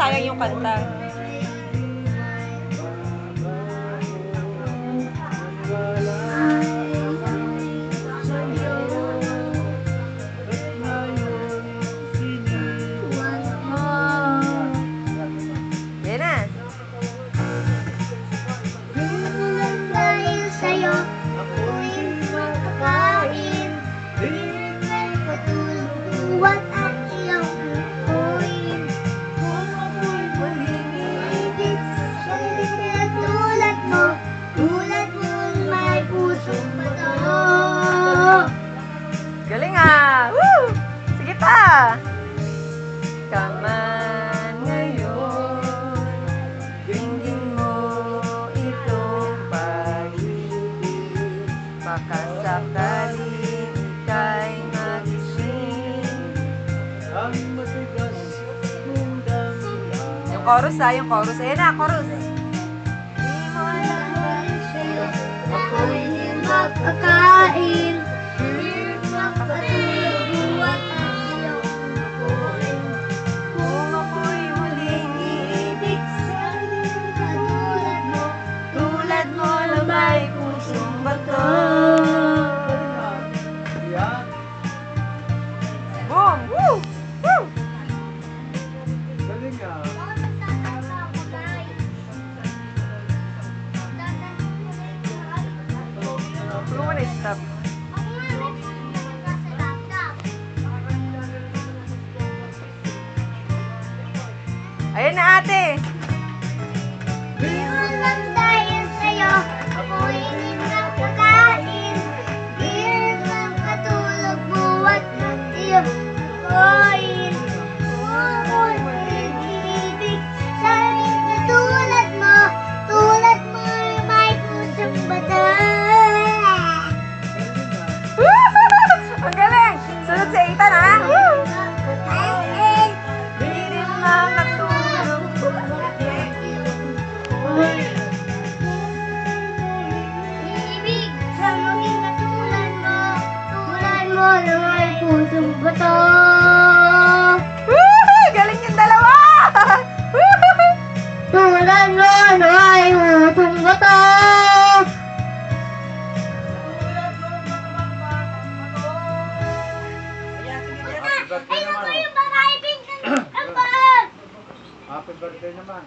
sayang yung kanta. Yan na. Dahil sa'yo, ako'y makakain. Patulog buwat at iyong lukuin. Kung ako'y maliliit, sa'yo tulad mo may pusong bato. Galing ah! Woo! Sige pa! Kaman ngayon, dinggin mo itong pag-ibig. Baka sakaling ika'y magising. Ang matigas kong damdamin. Yung chorus ah, yung chorus. Ayan na, chorus. Ako'y makakain. Makatulog buwat at iyong lukuin. Kung ako'y muling iibig, tulad mo na may pusong bato. Yan. Boom! Woo! Woo! Galing ah. Tulungan mo na stop. Ayan na ate! Lang dahil sa'yo, ako'y nakakain. Di lang katulog buwat ng iyong lukuin. Kung ako'y mag-ibig, sana tulad mo may pusong bato. Ang galing! Sunod si Ethan ha! Woo! Di rin makatulog. Ibig sa maging katulad mo na may pusong bato. Woo! Galing yung dalawa! Woo! Tulad mo na may pusong bato. Happy birthday naman. Yung mga ibig ng abad. Happy birthday naman.